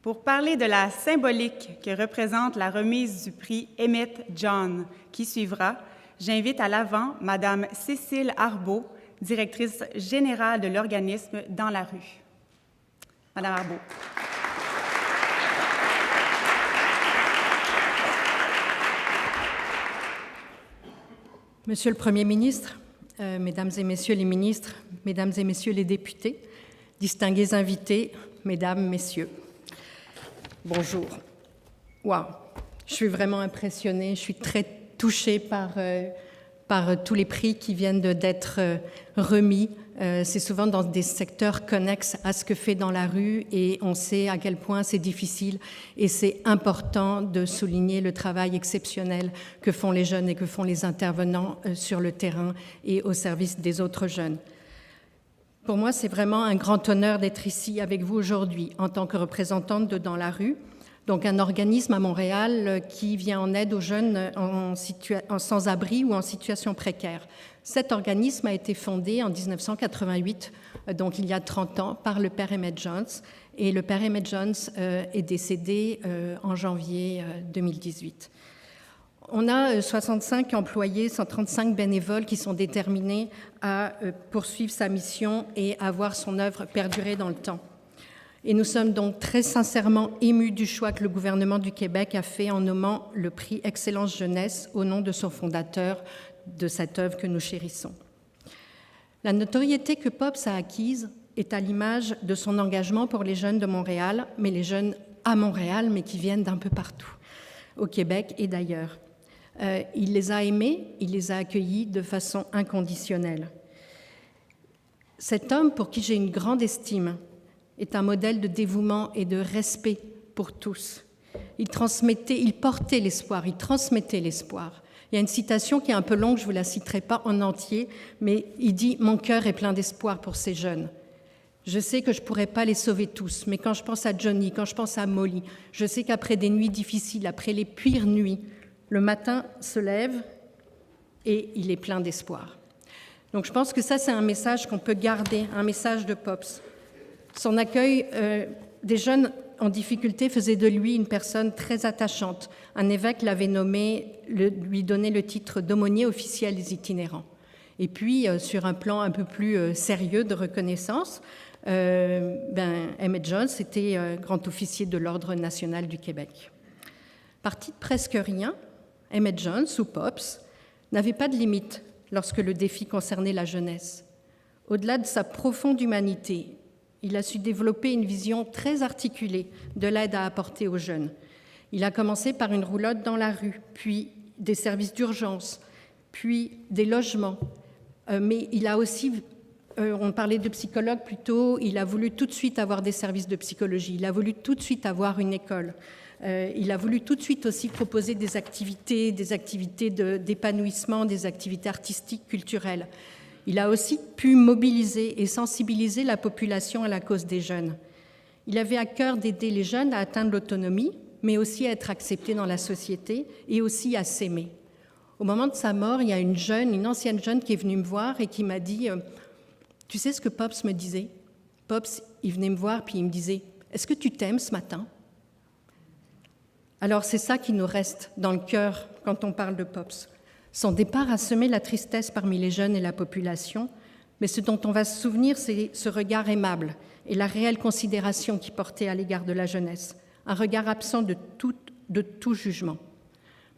Pour parler de la symbolique que représente la remise du prix Emmett John qui suivra, j'invite à l'avant Madame Cécile Arbeau, directrice générale de l'organisme Dans la rue. Madame Arbeau. Monsieur le Premier ministre, Mesdames et Messieurs les ministres, Mesdames et Messieurs les députés, distingués invités, Mesdames, Messieurs, bonjour. Wow, je suis vraiment impressionnée, je suis très touchée par tous les prix qui viennent d'être remis. C'est souvent dans des secteurs connexes à ce que fait Dans la rue et on sait à quel point c'est difficile et c'est important de souligner le travail exceptionnel que font les jeunes et que font les intervenants sur le terrain et au service des autres jeunes. Pour moi, c'est vraiment un grand honneur d'être ici avec vous aujourd'hui en tant que représentante de Dans la rue, donc un organisme à Montréal qui vient en aide aux jeunes en sans-abri ou en situation précaire. Cet organisme a été fondé en 1988, donc il y a 30 ans, par le père Emmett Jones. Et le père Emmett Jones est décédé en janvier 2018. On a 65 employés, 135 bénévoles qui sont déterminés à poursuivre sa mission et à voir son œuvre perdurer dans le temps. Et nous sommes donc très sincèrement émus du choix que le gouvernement du Québec a fait en nommant le prix Excellence Jeunesse au nom de son fondateur, de cette œuvre que nous chérissons. La notoriété que Pops a acquise est à l'image de son engagement pour les jeunes de Montréal, mais les jeunes à Montréal, mais qui viennent d'un peu partout, au Québec et d'ailleurs. Il les a aimés, il les a accueillis de façon inconditionnelle. Cet homme, pour qui j'ai une grande estime, est un modèle de dévouement et de respect pour tous. Il portait l'espoir, il transmettait l'espoir. Il y a une citation qui est un peu longue, je ne vous la citerai pas en entier, mais il dit « Mon cœur est plein d'espoir pour ces jeunes. Je sais que je ne pourrai pas les sauver tous, mais quand je pense à Johnny, quand je pense à Molly, je sais qu'après des nuits difficiles, après les pires nuits, le matin se lève et il est plein d'espoir. » Donc je pense que ça, c'est un message qu'on peut garder, un message de Pops. Son accueil des jeunes en difficulté faisait de lui une personne très attachante. Un évêque l'avait nommé, lui donnait le titre d'aumônier officiel des itinérants. Et puis, sur un plan un peu plus sérieux de reconnaissance, Emmett Jones était grand officier de l'Ordre national du Québec. Parti de presque rien, Emmett Jones, ou Pops, n'avait pas de limite lorsque le défi concernait la jeunesse. Au-delà de sa profonde humanité, il a su développer une vision très articulée de l'aide à apporter aux jeunes. Il a commencé par une roulotte dans la rue, puis des services d'urgence, puis des logements. Mais il a aussi, on parlait de psychologues plus tôt, il a voulu tout de suite avoir des services de psychologie, il a voulu tout de suite avoir une école. Il a voulu tout de suite aussi proposer des activités d'épanouissement, des activités artistiques, culturelles. Il a aussi pu mobiliser et sensibiliser la population à la cause des jeunes. Il avait à cœur d'aider les jeunes à atteindre l'autonomie, mais aussi à être acceptés dans la société et aussi à s'aimer. Au moment de sa mort, il y a une ancienne jeune qui est venue me voir et qui m'a dit « Tu sais ce que Pops me disait ?» Pops, il venait me voir puis il me disait « Est-ce que tu t'aimes ce matin ?» Alors c'est ça qui nous reste dans le cœur quand on parle de Pops. Son départ a semé la tristesse parmi les jeunes et la population, mais ce dont on va se souvenir, c'est ce regard aimable et la réelle considération qu'il portait à l'égard de la jeunesse, un regard absent de tout jugement.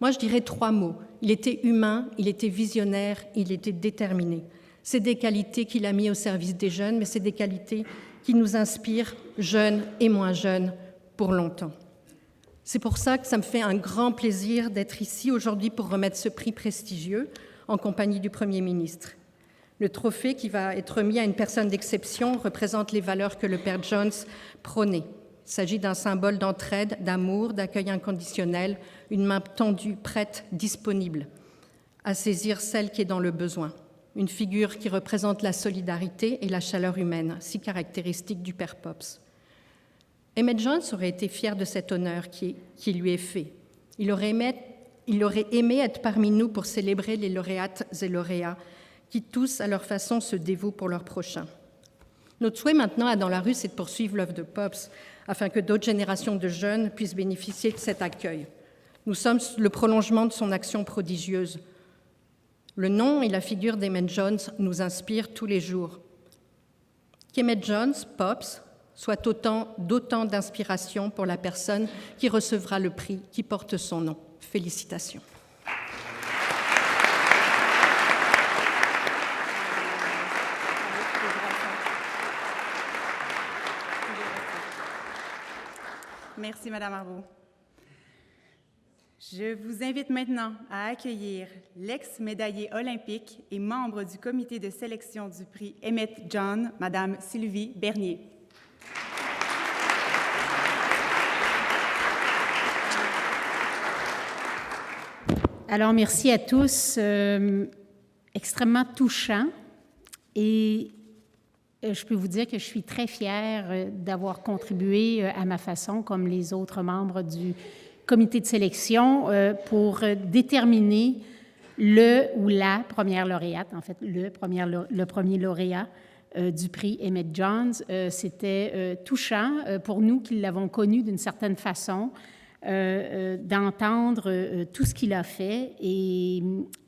Moi, je dirais 3 mots. Il était humain, il était visionnaire, il était déterminé. C'est des qualités qu'il a mis au service des jeunes, mais c'est des qualités qui nous inspirent, jeunes et moins jeunes, pour longtemps. C'est pour ça que ça me fait un grand plaisir d'être ici aujourd'hui pour remettre ce prix prestigieux en compagnie du Premier ministre. Le trophée qui va être remis à une personne d'exception représente les valeurs que le Père Jones prônait. Il s'agit d'un symbole d'entraide, d'amour, d'accueil inconditionnel, une main tendue, prête, disponible à saisir celle qui est dans le besoin. Une figure qui représente la solidarité et la chaleur humaine, si caractéristiques du Père Pops. Emmett Jones aurait été fier de cet honneur qui lui est fait. Il aurait aimé être parmi nous pour célébrer les lauréates et lauréats qui tous, à leur façon, se dévouent pour leur prochain. Notre souhait maintenant à Dans la rue, c'est de poursuivre l'œuvre de Pops afin que d'autres générations de jeunes puissent bénéficier de cet accueil. Nous sommes le prolongement de son action prodigieuse. Le nom et la figure d'Emmett Jones nous inspirent tous les jours. Qu'Emmett Jones, Pops, soit d'autant d'inspiration pour la personne qui recevra le prix qui porte son nom. Félicitations. Merci, Madame Arbault. Je vous invite maintenant à accueillir l'ex-médaillée olympique et membre du comité de sélection du prix Emmett Jones, Madame Sylvie Bernier. Alors, merci à tous. Extrêmement touchant. Et je peux vous dire que je suis très fière d'avoir contribué à ma façon, comme les autres membres du comité de sélection, pour déterminer le ou la première lauréate, en fait, le premier lauréat du prix Emmett Johns. C'était touchant pour nous qui l'avons connu d'une certaine façon, d'entendre tout ce qu'il a fait. Et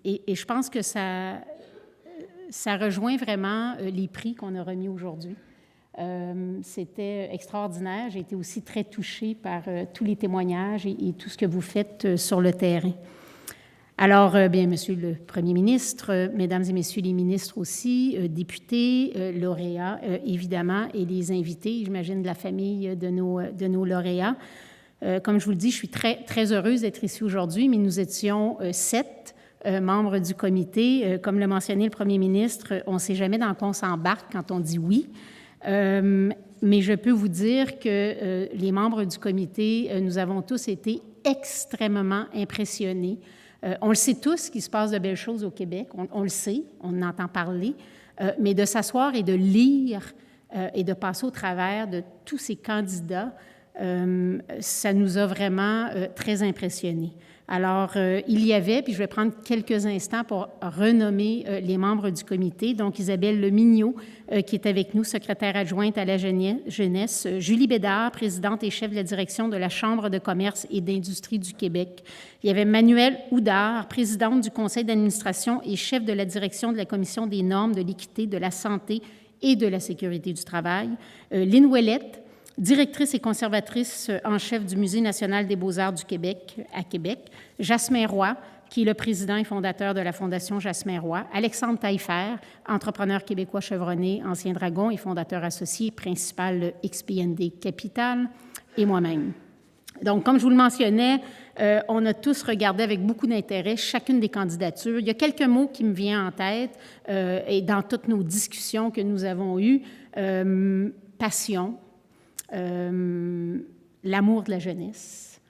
je pense que ça rejoint vraiment les prix qu'on a remis aujourd'hui. C'était extraordinaire. J'ai été aussi très touchée par tous les témoignages et tout ce que vous faites sur le terrain. Alors, bien, Monsieur le Premier ministre, Mesdames et Messieurs les ministres aussi, députés, lauréats, évidemment, et les invités, j'imagine, de la famille de nos lauréats. Comme je vous le dis, je suis très, très heureuse d'être ici aujourd'hui, mais nous étions 7 membres du comité. Comme l'a mentionné le Premier ministre, on ne sait jamais dans quoi on s'embarque quand on dit oui. Mais je peux vous dire que les membres du comité, nous avons tous été extrêmement impressionnés. On le sait tous qu'il se passe de belles choses au Québec, on le sait, on en entend parler, mais de s'asseoir et de lire et de passer au travers de tous ces candidats, ça nous a vraiment très impressionnés. Alors, il y avait, puis je vais prendre quelques instants pour renommer les membres du comité. Donc, Isabelle Lemignot, qui est avec nous, secrétaire adjointe à la jeunesse. Julie Bédard, présidente et chef de la direction de la Chambre de commerce et d'industrie du Québec. Il y avait Manuelle Houdard, présidente du conseil d'administration et chef de la direction de la commission des normes, de l'équité, de la santé et de la sécurité du travail. Lynn Ouellette, directrice et conservatrice en chef du Musée national des beaux-arts du Québec, à Québec. Jasmin Roy, qui est le président et fondateur de la Fondation Jasmin Roy. Alexandre Taillefer, entrepreneur québécois chevronné, ancien dragon et fondateur associé principal XPND Capital, et moi-même. Donc, comme je vous le mentionnais, on a tous regardé avec beaucoup d'intérêt chacune des candidatures. Il y a quelques mots qui me viennent en tête et dans toutes nos discussions que nous avons eues. Passion, l'amour de la jeunesse,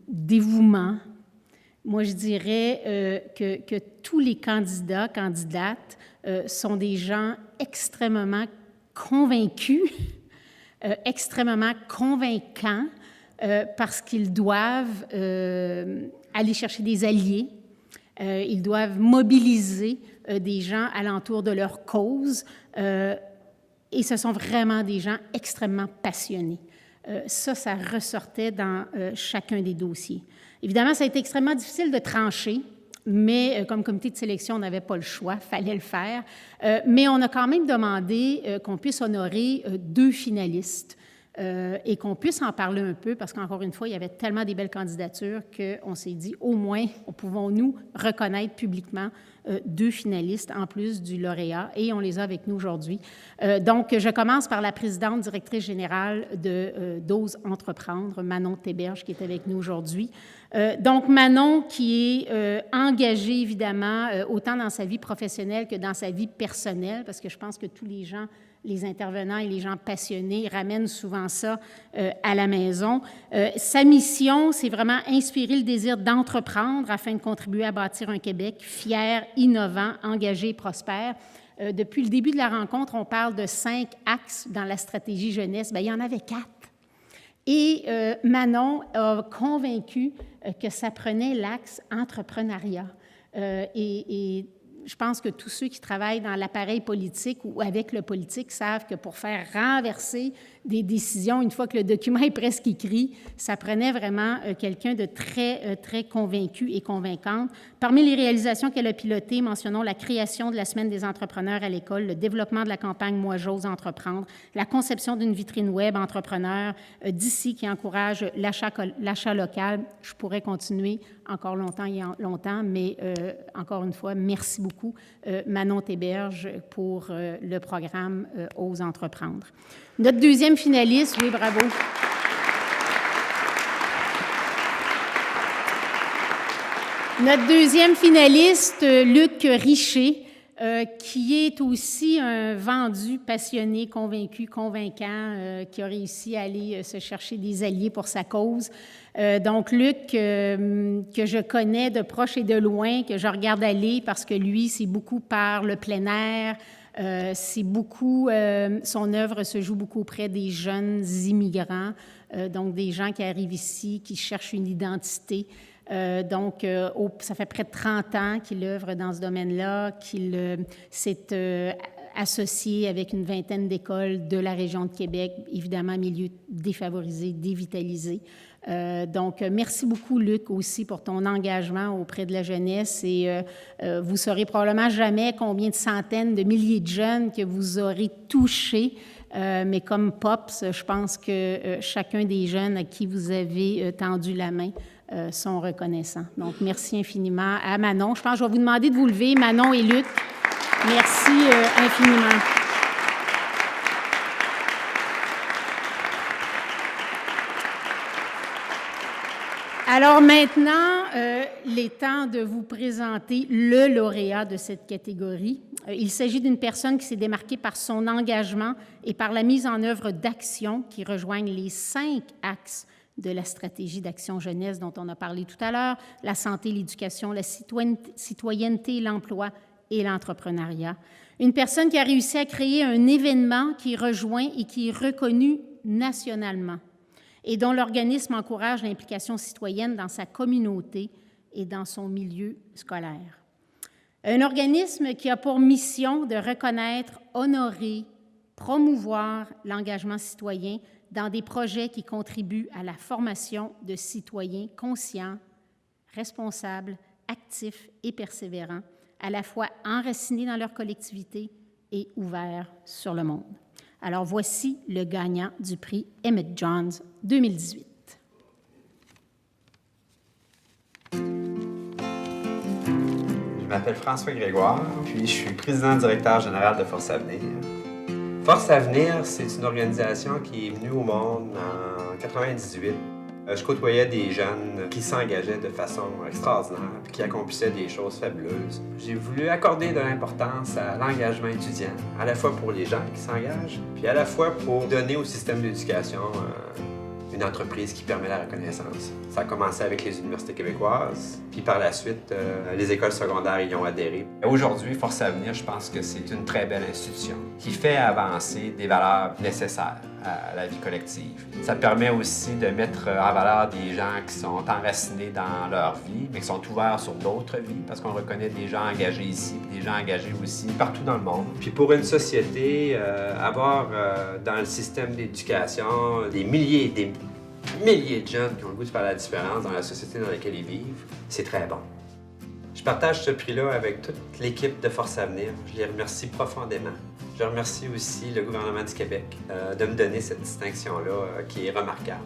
dévouement. Moi, je dirais que tous les candidats, candidates sont des gens extrêmement convaincus, extrêmement convaincants, parce qu'ils doivent aller chercher des alliés, ils doivent mobiliser des gens alentour de leur cause, et ce sont vraiment des gens extrêmement passionnés. Ça ressortait dans chacun des dossiers. Évidemment, ça a été extrêmement difficile de trancher, mais comme comité de sélection, on n'avait pas le choix, il fallait le faire. Mais on a quand même demandé qu'on puisse honorer 2 finalistes et qu'on puisse en parler un peu, parce qu'encore une fois, il y avait tellement des belles candidatures qu'on s'est dit, au moins, pouvons-nous reconnaître publiquement 2 finalistes en plus du lauréat, et on les a avec nous aujourd'hui. Donc, je commence par la présidente directrice générale d'Ose Entreprendre, Manon Théberge, qui est avec nous aujourd'hui. Donc, Manon, qui est engagée, évidemment, autant dans sa vie professionnelle que dans sa vie personnelle, parce que je pense que tous les gens, les intervenants et les gens passionnés ramènent souvent ça à la maison. Sa mission, c'est vraiment inspirer le désir d'entreprendre afin de contribuer à bâtir un Québec fier, innovant, engagé et prospère. Depuis le début de la rencontre, on parle de 5 axes dans la stratégie jeunesse. Bien, il y en avait 4. Et Manon a convaincu que ça prenait l'axe entrepreneuriat. Et je pense que tous ceux qui travaillent dans l'appareil politique ou avec le politique savent que pour faire renverser des décisions, une fois que le document est presque écrit, ça prenait vraiment quelqu'un de très, très convaincu et convaincante. Parmi les réalisations qu'elle a pilotées, mentionnons la création de la Semaine des entrepreneurs à l'école, le développement de la campagne « Moi, j'ose entreprendre », la conception d'une vitrine web entrepreneur d'ici qui encourage l'achat local. Je pourrais continuer encore longtemps et longtemps, mais encore une fois, merci beaucoup, Manon Théberge, pour le programme Ose entreprendre. Notre deuxième finaliste, oui, bravo. Notre deuxième finaliste, Luc Richer, qui est aussi un vendu, passionné, convaincu, convaincant, qui a réussi à aller se chercher des alliés pour sa cause. Donc, Luc, que je connais de proche et de loin, que je regarde aller parce que lui, c'est beaucoup par le plein air, C'est beaucoup, son œuvre se joue beaucoup auprès des jeunes immigrants, donc des gens qui arrivent ici, qui cherchent une identité. Ça fait près de 30 ans qu'il œuvre dans ce domaine-là, qu'il s'est associé avec une vingtaine d'écoles de la région de Québec, évidemment milieu défavorisé, dévitalisé. Merci beaucoup, Luc, aussi pour ton engagement auprès de la jeunesse. Et vous saurez probablement jamais combien de centaines de milliers de jeunes que vous aurez touchés. Mais comme POPS, je pense que chacun des jeunes à qui vous avez tendu la main sont reconnaissants. Donc, merci infiniment à Manon. Je pense que je vais vous demander de vous lever, Manon et Luc. Merci infiniment. Alors maintenant, il est temps de vous présenter le lauréat de cette catégorie. Il s'agit d'une personne qui s'est démarquée par son engagement et par la mise en œuvre d'actions qui rejoignent les 5 axes de la stratégie d'action jeunesse dont on a parlé tout à l'heure, la santé, l'éducation, la citoyenneté, l'emploi et l'entrepreneuriat. Une personne qui a réussi à créer un événement qui rejoint et qui est reconnu nationalement et dont l'organisme encourage l'implication citoyenne dans sa communauté et dans son milieu scolaire. Un organisme qui a pour mission de reconnaître, honorer, promouvoir l'engagement citoyen dans des projets qui contribuent à la formation de citoyens conscients, responsables, actifs et persévérants, à la fois enracinés dans leur collectivité et ouverts sur le monde. Alors voici le gagnant du prix Emmett Johns 2018. Je m'appelle François Grégoire, puis je suis président-directeur général de Force Avenir. Force Avenir, c'est une organisation qui est venue au monde en 1998. Je côtoyais des jeunes qui s'engageaient de façon extraordinaire, puis qui accomplissaient des choses fabuleuses. J'ai voulu accorder de l'importance à l'engagement étudiant, à la fois pour les gens qui s'engagent, puis à la fois pour donner au système d'éducation une entreprise qui permet la reconnaissance. Ça a commencé avec les universités québécoises, puis par la suite, les écoles secondaires y ont adhéré. Aujourd'hui, Force Avenir, je pense que c'est une très belle institution qui fait avancer des valeurs nécessaires à la vie collective. Ça permet aussi de mettre en valeur des gens qui sont enracinés dans leur vie, mais qui sont ouverts sur d'autres vies, parce qu'on reconnaît des gens engagés ici, puis des gens engagés aussi partout dans le monde. Puis pour une société, avoir dans le système d'éducation des milliers et des milliers de jeunes qui ont le goût de faire la différence dans la société dans laquelle ils vivent, c'est très bon. Je partage ce prix-là avec toute l'équipe de Force Avenir. Je les remercie profondément. Je remercie aussi le gouvernement du Québec de me donner cette distinction-là qui est remarquable.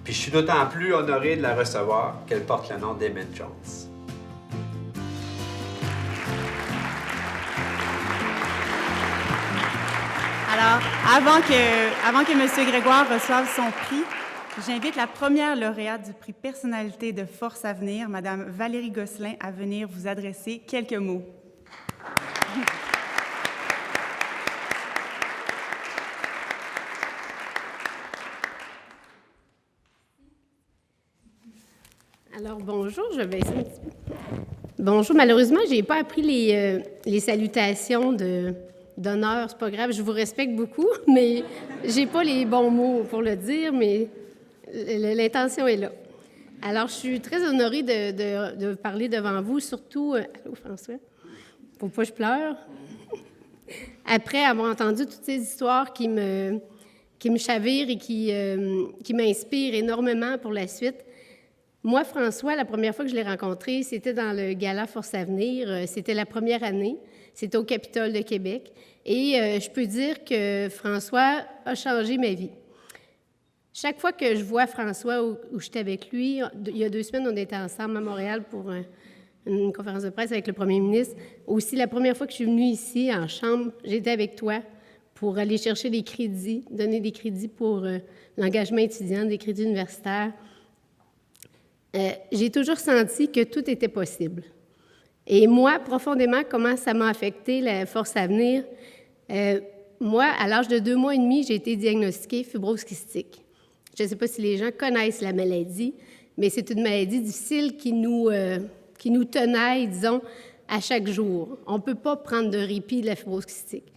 Puis je suis d'autant plus honoré de la recevoir qu'elle porte le nom d'Emmett Johns. Alors, avant que M. Grégoire reçoive son prix, j'invite la première lauréate du prix Personnalité de Force Avenir, Mme Valérie Gosselin, à venir vous adresser quelques mots. Alors, bonjour, je vais essayer un petit peu. Bonjour, malheureusement, je n'ai pas appris les salutations d'honneur, c'est pas grave, je vous respecte beaucoup, mais j'ai pas les bons mots pour le dire, mais l'intention est là. Alors, je suis très honorée de parler devant vous, surtout... Allô, François? Faut pas que je pleure. Après avoir entendu toutes ces histoires qui me chavirent et qui m'inspirent énormément pour la suite. Moi, François, la première fois que je l'ai rencontré, c'était dans le gala Force Avenir. C'était la première année. C'était au Capitole de Québec. Et je peux dire que François a changé ma vie. Chaque fois que je vois François où j'étais avec lui, il y a 2 semaines, on était ensemble à Montréal pour une conférence de presse avec le premier ministre. Aussi, la première fois que je suis venue ici, en chambre, j'étais avec toi pour aller chercher des crédits, donner des crédits pour l'engagement étudiant, des crédits universitaires. J'ai toujours senti que tout était possible. Et moi, profondément, comment ça m'a affecté, la Force Avenir? Moi, à l'âge de 2 mois et demi, j'ai été diagnostiquée fibrose kystique. Je ne sais pas si les gens connaissent la maladie, mais c'est une maladie difficile qui nous tenaille, disons, à chaque jour. On ne peut pas prendre de répit de la fibrose kystique.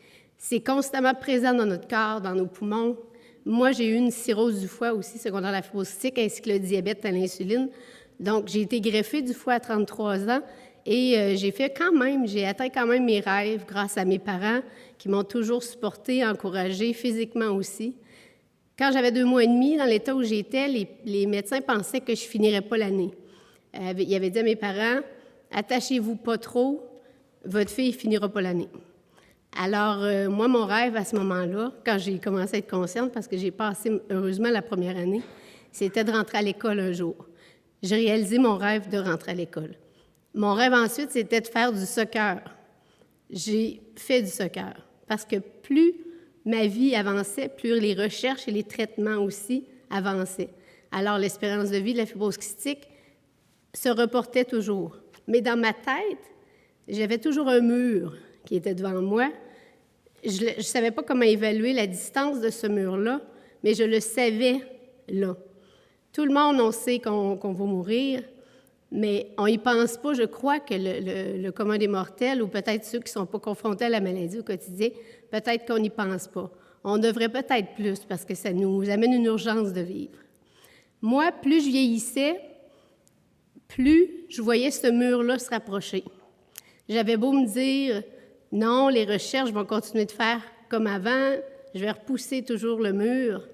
C'est constamment présent dans notre corps, dans nos poumons. Moi, j'ai eu une cirrhose du foie aussi, secondaire à la fibrose cystique, ainsi que le diabète à l'insuline. Donc, j'ai été greffée du foie à 33 ans et j'ai atteint quand même mes rêves grâce à mes parents qui m'ont toujours supportée, encouragée, physiquement aussi. Quand j'avais 2 mois et demi, dans l'état où j'étais, les médecins pensaient que je finirais pas l'année. Ils avaient dit à mes parents, « Attachez-vous pas trop, votre fille ne finira pas l'année. » Alors, moi, mon rêve à ce moment-là, quand j'ai commencé à être consciente, parce que j'ai passé heureusement la première année, c'était de rentrer à l'école un jour. J'ai réalisé mon rêve de rentrer à l'école. Mon rêve ensuite, c'était de faire du soccer. J'ai fait du soccer parce que plus ma vie avançait, plus les recherches et les traitements aussi avançaient. Alors, l'espérance de vie de la fibrose kystique se reportait toujours. Mais dans ma tête, j'avais toujours un mur qui était devant moi. Je ne savais pas comment évaluer la distance de ce mur-là, mais je le savais là. Tout le monde, on sait qu'on va mourir, mais on n'y pense pas. Je crois que le commun des mortels, ou peut-être ceux qui ne sont pas confrontés à la maladie au quotidien, peut-être qu'on n'y pense pas. On devrait peut-être plus, parce que ça nous amène une urgence de vivre. Moi, plus je vieillissais, plus je voyais ce mur-là se rapprocher. J'avais beau me dire, non, les recherches vont continuer de faire comme avant, je vais repousser toujours le mur,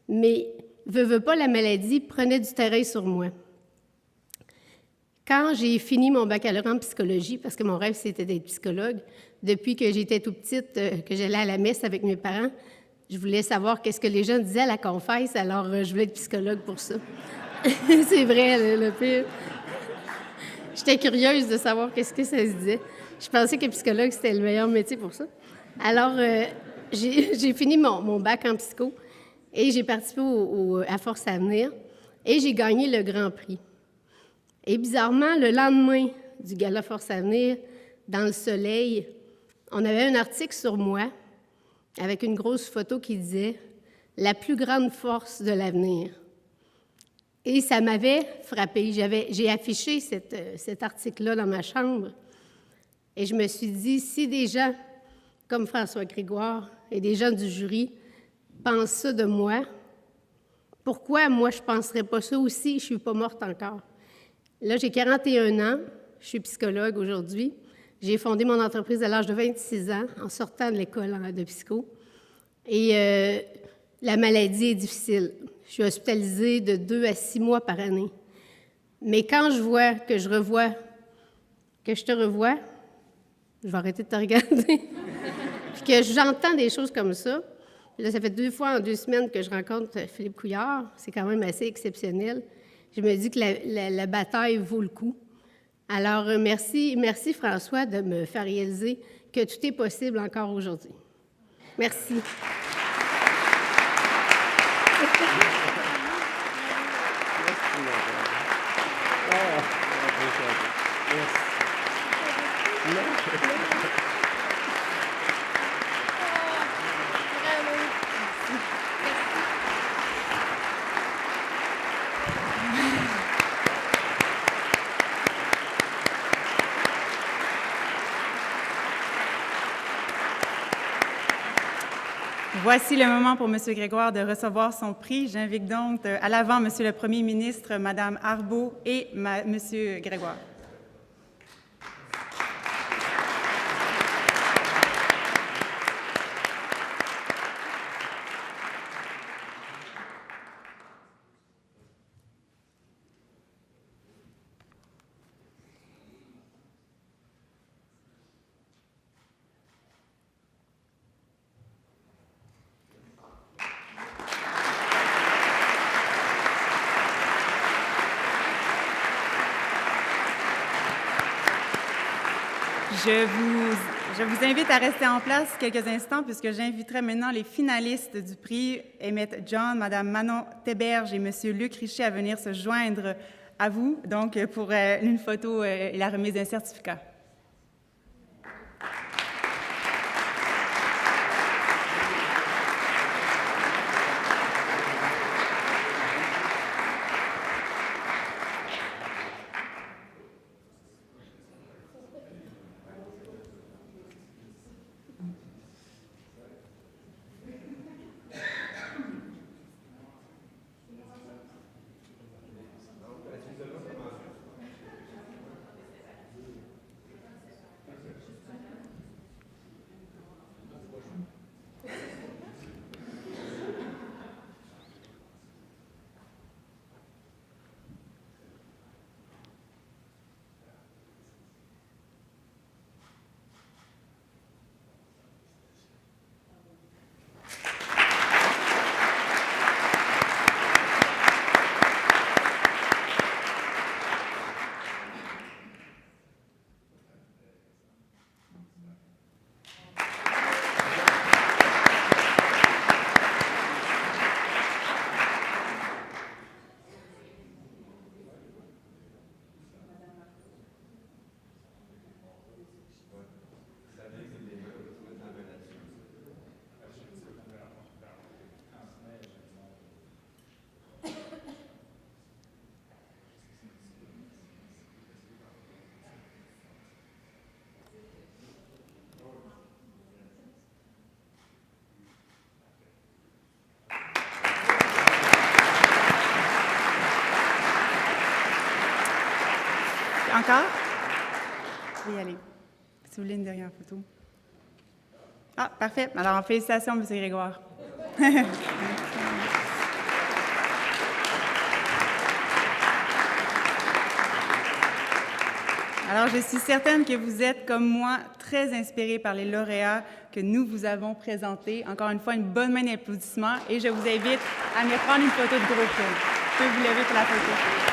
mais veux pas, la maladie prenait du terrain sur moi. Quand j'ai fini mon baccalauréat en psychologie, parce que mon rêve, c'était d'être psychologue, depuis que j'étais toute petite, que j'allais à la messe avec mes parents, je voulais savoir qu'est-ce que les gens disaient à la confesse, alors je voulais être psychologue pour ça. C'est vrai, le pire. J'étais curieuse de savoir qu'est-ce que ça se disait. Je pensais que psychologue, c'était le meilleur métier pour ça. Alors, j'ai fini mon bac en psycho et j'ai participé à Force Avenir et j'ai gagné le Grand Prix. Et bizarrement, le lendemain du gala Force Avenir, dans le soleil, on avait un article sur moi avec une grosse photo qui disait « La plus grande force de l'avenir ». Et ça m'avait frappée. J'ai affiché cet article-là dans ma chambre et je me suis dit, si des gens comme François Grégoire et des gens du jury pensent ça de moi, pourquoi moi je ne penserais pas ça aussi? Je ne suis pas morte encore. Là, j'ai 41 ans, je suis psychologue aujourd'hui. J'ai fondé mon entreprise à l'âge de 26 ans en sortant de l'école de psycho. Et la maladie est difficile. Je suis hospitalisée de 2 à 6 mois par année. Mais quand je vois que je te revois, je vais arrêter de te regarder, puis que j'entends des choses comme ça. Là, ça fait 2 fois en 2 semaines que je rencontre Philippe Couillard. C'est quand même assez exceptionnel. Je me dis que la bataille vaut le coup. Alors, merci François de me faire réaliser que tout est possible encore aujourd'hui. Merci. Voici le moment pour M. Grégoire de recevoir son prix. J'invite donc à l'avant M. le Premier ministre, Mme Arbeau et M. Grégoire. Je vous invite à rester en place quelques instants puisque j'inviterai maintenant les finalistes du prix, Emmett John, Mme Manon Théberge et M. Luc Richet à venir se joindre à vous, donc pour une photo et la remise d'un certificat. Encore? Je vais y aller. Si vous voulez une dernière photo. Ah, parfait. Alors, félicitations, M. Grégoire. Alors, je suis certaine que vous êtes, comme moi, très inspirés par les lauréats que nous vous avons présentés. Encore une fois, une bonne main d'applaudissements et je vous invite à venir prendre une photo de groupe. Je peux vous lever pour la photo.